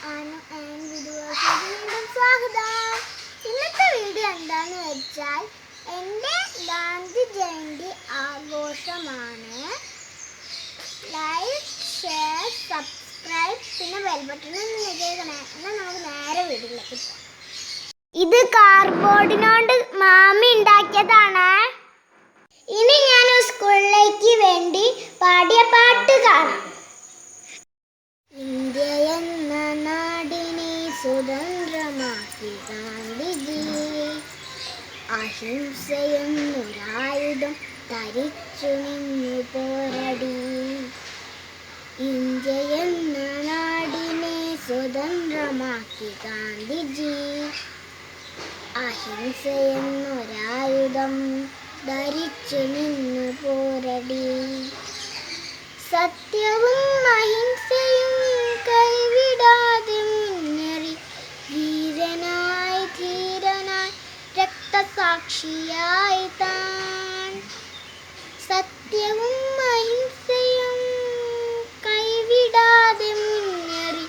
വീഡിയോയിലേക്ക് സ്വാഗതം. ഇന്നത്തെ വീഡിയോ എന്താന്ന് വെച്ചാൽ എൻ്റെ ഗാന്ധി ജയന്തി ആഘോഷമാണ്. ലൈക്ക്, ഷെയർ, സബ്സ്ക്രൈബ് പിന്നെ ബെൽ ബട്ടൺ ഞെക്കിയേക്കണേ. എന്നാൽ നമുക്ക് നേരെ വീഡിയോയിലേക്ക് പോകാം. ഇത് കാർഡ്ബോർഡിനോണ്ട് മാമി ഉണ്ടാക്കിയതാണ്. ഇനി ഞാൻ സ്കൂളിലേക്ക് വേണ്ടി പാടിയ പാട്ട് കാണാം. ഇന്ത്യ എന്ന നാടിനെ സ്വതന്ത്രമാക്കി ഗാന്ധിജി അഹിംസയെന്നൊരായുധം ധരിച്ചു നിന്നു പോരാടി. ഇന്ത്യ എന്ന നാടിനെ സ്വതന്ത്രമാക്കി ഗാന്ധിജി അഹിംസയെന്നൊരായുധം ധരിച്ചു നിന്നു പോരാടി. സത്യവും അഹിംസയും കൈവിടാതെ മുന്നേറി വീരനായി ധീരനായി രക്തസാക്ഷിയായി താൻ. സത്യവും അഹിംസയും കൈവിടാതെ മുന്നേറി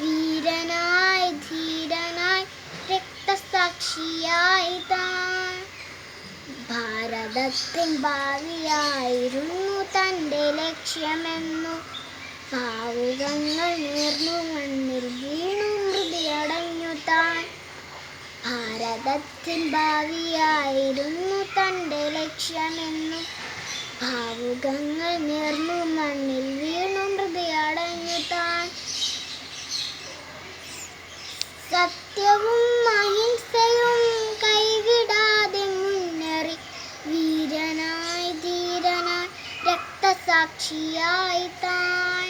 വീരനായി ധീരനായി രക്തസാക്ഷിയായി താൻ. ഭാരതത്തിൻ ഭാവിയായിരുന്നു തൻ്റെ ലക്ഷ്യമെന്നു ഭാവുകങ്ങൾ നേർന്നു മണ്ണിൽ വീണു മൃതിയടഞ്ഞു താൻ. ഭാരതത്തിൻ ഭാവിയായിരുന്നു തൻ്റെ ലക്ഷ്യമെന്നു ഭാവുകങ്ങൾ നേർന്നു മണ്ണിൽ വീണു മൃതിയടഞ്ഞു താൻ. സത്യവും അഹിംസയും കൈവിടാതെ മുന്നേറി വീരനായി ധീരനായി രക്തസാക്ഷിയായി താൻ.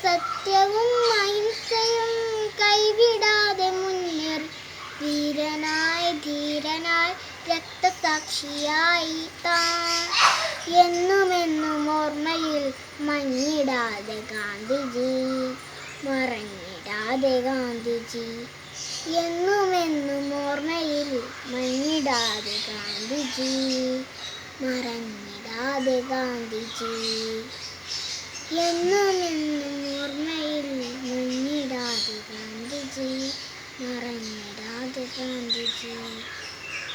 സത്യവും അഹിംസയും കൈവിടാതെ മുന്നേറി വീരനായി ധീരനായി രക്തസാക്ഷിയായി താൻ. എന്നുമെന്നും ഓർമ്മയിൽ മങ്ങിടാതെ ഗാന്ധിജി മറഞ്ഞിടാതെ ഗാന്ധിജി. എന്നുമെന്നും ഓർമ്മയിൽ മങ്ങിടാതെ ഗാന്ധിജി മറഞ്ഞിടാതെ ഗാന്ധിജി. എന്നുമെന്നും ഓർമ്മയിൽ മങ്ങിടാതെ ഗാന്ധിജി മറഞ്ഞിടാതെ ഗാന്ധിജി.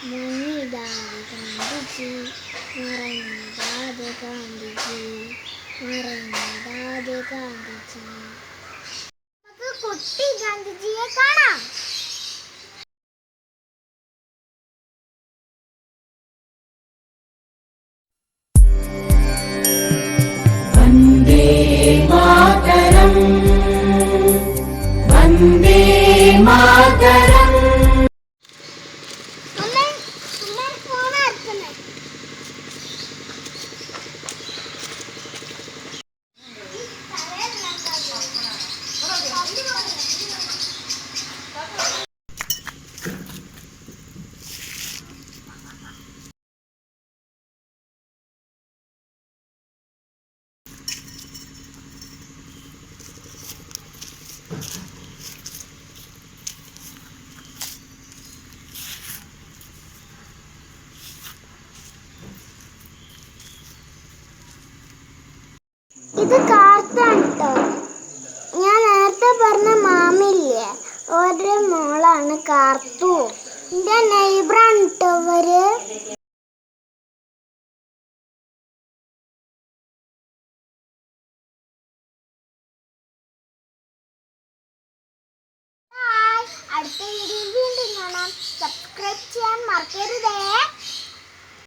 മങ്ങിടാതെ ഗാന്ധിജി മറഞ്ഞിടാതെ ഗാന്ധിജി മറഞ്ഞിടാതെ ഗാന്ധിജി. കുട്ടി ഗാന്ധിജിയെ കാണാം. വന്ദേ മാതരം വന്ദേ മാതരം. ഇത് കാർത്താണ് കേട്ടോ. ഞാൻ നേരത്തെ പറഞ്ഞ മാമില്ലേ, ഓരോ മോളാണ് കാർത്തു. എൻ്റെ നെയ്ബറാണ് കേട്ടോ ഇവര്. അടുത്ത വീഡിയോയിൽ വീണ്ടും കാണാം. സബ്സ്ക്രൈബ് ചെയ്യാൻ മറക്കരുതേ.